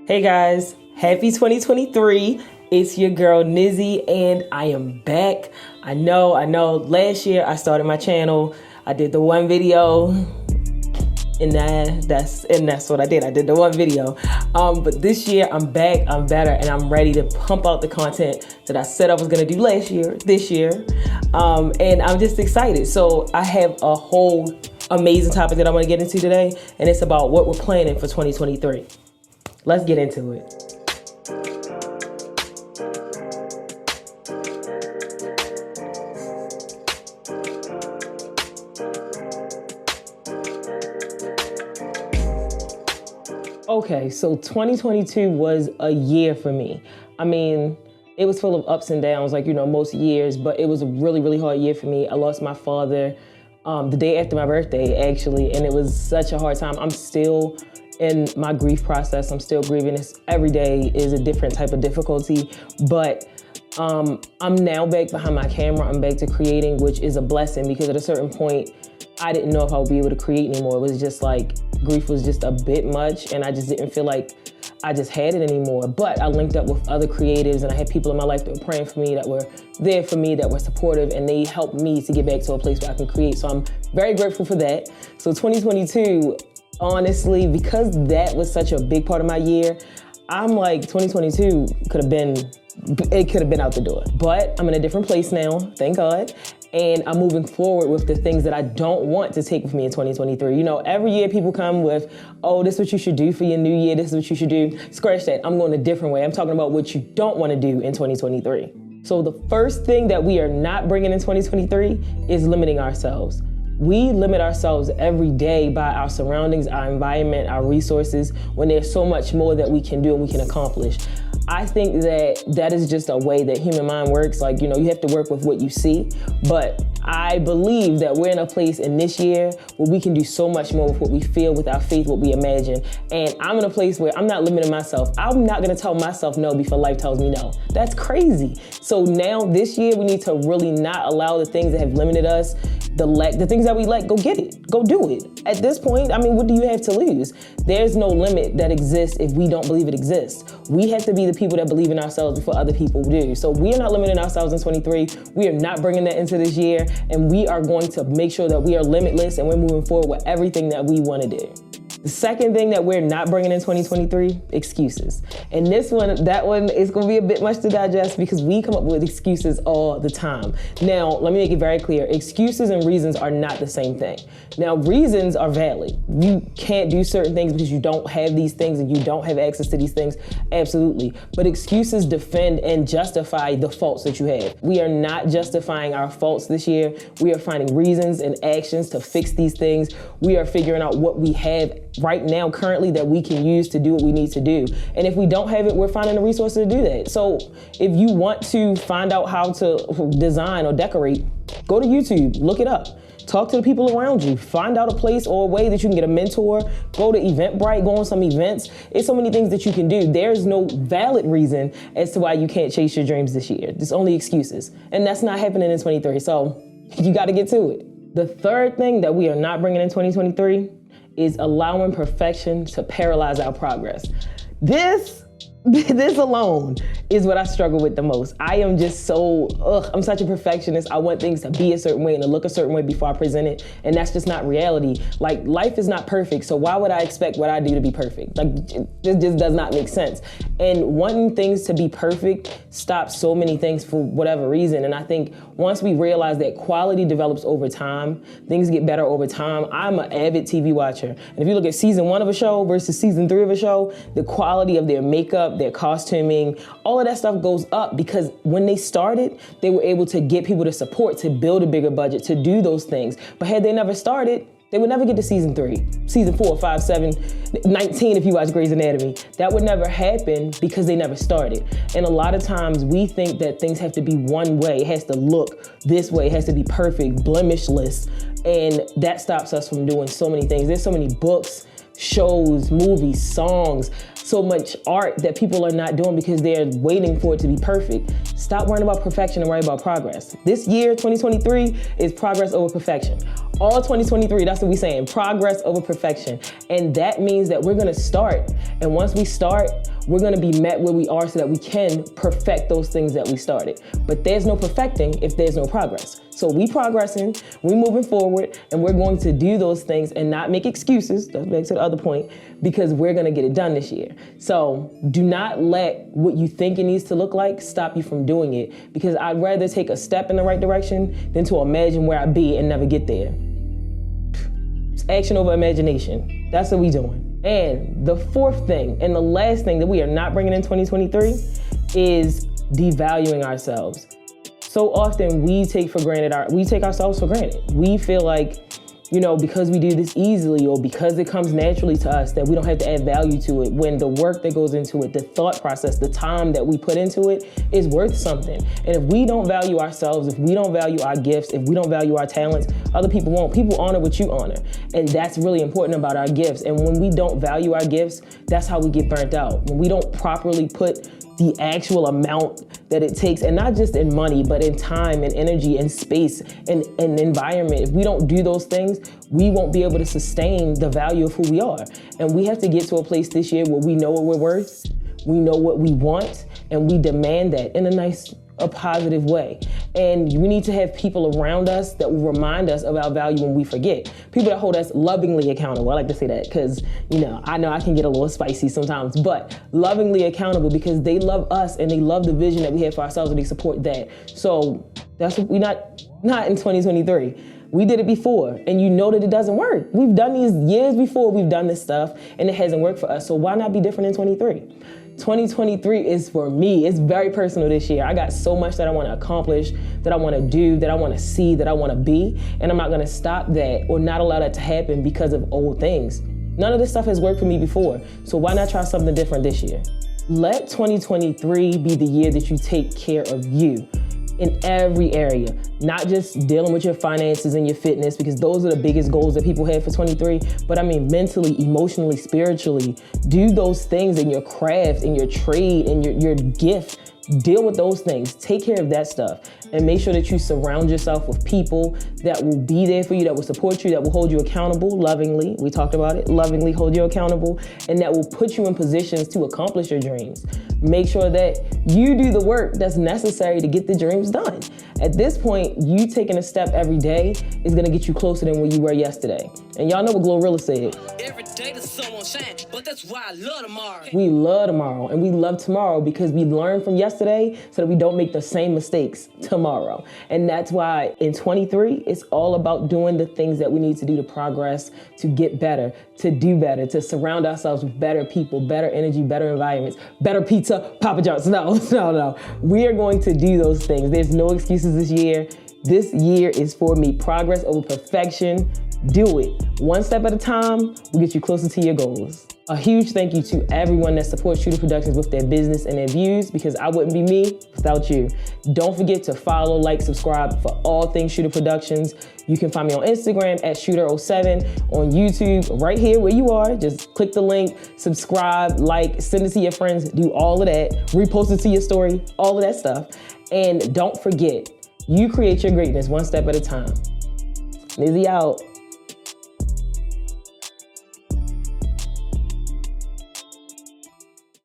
Hey guys, happy 2023. It's your girl Nizzy and I am back. I know, last year I started my channel. I did the one video and that's what I did. I did the one video. But this year I'm back, I'm better, and I'm ready to pump out the content that I said I was gonna do this year. And I'm just excited. So I have a whole amazing topic that I wanna get into today, and it's about what we're planning for 2023. Let's get into it. Okay, so 2022 was a year for me. I mean, it was full of ups and downs, like, most years, but it was a really, really hard year for me. I lost my father the day after my birthday, actually, and it was such a hard time. I'm still in my grief process. I'm still grieving. Every day is a different type of difficulty, but I'm now back behind my camera. I'm back to creating, which is a blessing, because at a certain point, I didn't know if I would be able to create anymore. It was just like, grief was just a bit much, and I just didn't feel like I just had it anymore. But I linked up with other creatives, and I had people in my life that were praying for me, that were there for me, that were supportive, and they helped me to get back to a place where I can create. So I'm very grateful for that. So 2022, honestly, because that was such a big part of my year, I'm like, 2022 could have been out the door. But I'm in a different place now, thank God. And I'm moving forward with the things that I don't want to take with me in 2023. Every year people come with, oh, this is what you should do for your new year. This is what you should do. Scratch that. I'm going a different way. I'm talking about what you don't want to do in 2023. So the first thing that we are not bringing in 2023 is limiting ourselves. We limit ourselves every day by our surroundings, our environment, our resources, when there's so much more that we can do and we can accomplish. I think that is just a way that human mind works. Like, you have to work with what you see. But I believe that we're in a place in this year where we can do so much more with what we feel, with our faith, what we imagine. And I'm in a place where I'm not limiting myself. I'm not gonna tell myself no before life tells me no. That's crazy. So now this year, we need to really not allow the things that have limited us, the things that we like, go get it, go do it. At this point, what do you have to lose? There's no limit that exists if we don't believe it exists. We have to be the people that believe in ourselves before other people do. So we are not limiting ourselves in 23. We are not bringing that into this year, and we are going to make sure that we are limitless and we're moving forward with everything that we want to do. The second thing that we're not bringing in 2023, excuses. And that one is going to be a bit much to digest, because we come up with excuses all the time. Now, let me make it very clear. Excuses and reasons are not the same thing. Now, reasons are valid. You can't do certain things because you don't have these things and you don't have access to these things. Absolutely. But excuses defend and justify the faults that you have. We are not justifying our faults this year. We are finding reasons and actions to fix these things. We are figuring out what we have right now, currently, that we can use to do what we need to do. And if we don't have it, we're finding the resources to do that. So if you want to find out how to design or decorate, go to YouTube, look it up. Talk to the people around you. Find out a place or a way that you can get a mentor. Go to Eventbrite, go on some events. It's so many things that you can do. There's no valid reason as to why you can't chase your dreams this year. There's only excuses. And that's not happening in 23. So you got to get to it. The third thing that we are not bringing in 2023 is allowing perfection to paralyze our progress. This alone is what I struggle with the most. I am just I'm such a perfectionist. I want things to be a certain way and to look a certain way before I present it. And that's just not reality. Like, life is not perfect. So why would I expect what I do to be perfect? Like, it just does not make sense. And wanting things to be perfect stops so many things for whatever reason. And I think once we realize that quality develops over time, things get better over time. I'm an avid TV watcher. And if you look at season 1 of a show versus season 3 of a show, the quality of their makeup, their costuming, all of that stuff goes up, because when they started, they were able to get people to support, to build a bigger budget, to do those things. But had they never started, they would never get to season 3, season 4, 5, 7, 19 if you watch Grey's Anatomy. That would never happen because they never started. And a lot of times we think that things have to be one way. It has to look this way. It has to be perfect, blemishless. And that stops us from doing so many things. There's so many books, shows, movies, songs, so much art that people are not doing because they're waiting for it to be perfect. Stop worrying about perfection and worry about progress. This year, 2023, is progress over perfection. All 2023, that's what we're saying, progress over perfection. And that means that we're gonna start. And once we start, we're gonna be met where we are so that we can perfect those things that we started. But there's no perfecting if there's no progress. So we progressing, we moving forward, and we're going to do those things and not make excuses, that's back to the other point, because we're gonna get it done this year. So do not let what you think it needs to look like stop you from doing it, because I'd rather take a step in the right direction than to imagine where I'd be and never get there. It's action over imagination. That's what we doing. And the fourth thing, and the last thing that we are not bringing in 2023 is devaluing ourselves. So often we take ourselves for granted. We feel like, because we do this easily or because it comes naturally to us, that we don't have to add value to it, when the work that goes into it, the thought process, the time that we put into it is worth something. And if we don't value ourselves, if we don't value our gifts, if we don't value our talents, other people won't. People honor what you honor. And that's really important about our gifts. And when we don't value our gifts, that's how we get burnt out. When we don't properly put the actual amount that it takes, and not just in money, but in time and energy and space and environment. If we don't do those things, we won't be able to sustain the value of who we are. And we have to get to a place this year where we know what we're worth, we know what we want, and we demand that in a positive way. And we need to have people around us that will remind us of our value when we forget. People that hold us lovingly accountable. I like to say that because, I know I can get a little spicy sometimes, but lovingly accountable because they love us and they love the vision that we have for ourselves and they support that. So that's what we're not in 2023. We did it before, and you know that it doesn't work. We've done these years before, we've done this stuff, and it hasn't worked for us. So why not be different in 23? 2023 is for me. It's very personal this year. I got so much that I want to accomplish, that I want to do, that I want to see, that I want to be, and I'm not going to stop that or not allow that to happen because of old things. None of this stuff has worked for me before, so why not try something different this year? Let 2023 be the year that you take care of you in every area, not just dealing with your finances and your fitness, because those are the biggest goals that people have for 23, but I mean mentally, emotionally, spiritually. Do those things in your craft, in your trade, in your gift. Deal with those things. Take care of that stuff and make sure that you surround yourself with people that will be there for you, that will support you, that will hold you accountable lovingly. We talked about it, lovingly hold you accountable, and that will put you in positions to accomplish your dreams. Make sure that you do the work that's necessary to get the dreams done. At this point, you taking a step every day is gonna get you closer than where you were yesterday. And y'all know what Glorilla said. Every day the sun won't shine, but that's why I love tomorrow. We love tomorrow, and we love tomorrow because we learn from yesterday so that we don't make the same mistakes tomorrow. And that's why in 23, it's all about doing the things that we need to do to progress, to get better, to do better, to surround ourselves with better people, better energy, better environments, better pizza, Papa John's. No. We are going to do those things. There's no excuses this year. This year is for me. Progress over perfection. Do it. One step at a time will get you closer to your goals. A huge thank you to everyone that supports ShootHer Productions with their business and their views, because I wouldn't be me without you. Don't forget to follow, like, subscribe for all things ShootHer Productions. You can find me on Instagram at ShootHer07, on YouTube, right here where you are. Just click the link, subscribe, like, send it to your friends, do all of that, repost it to your story, all of that stuff. And don't forget, you create your greatness one step at a time. Lizzie out.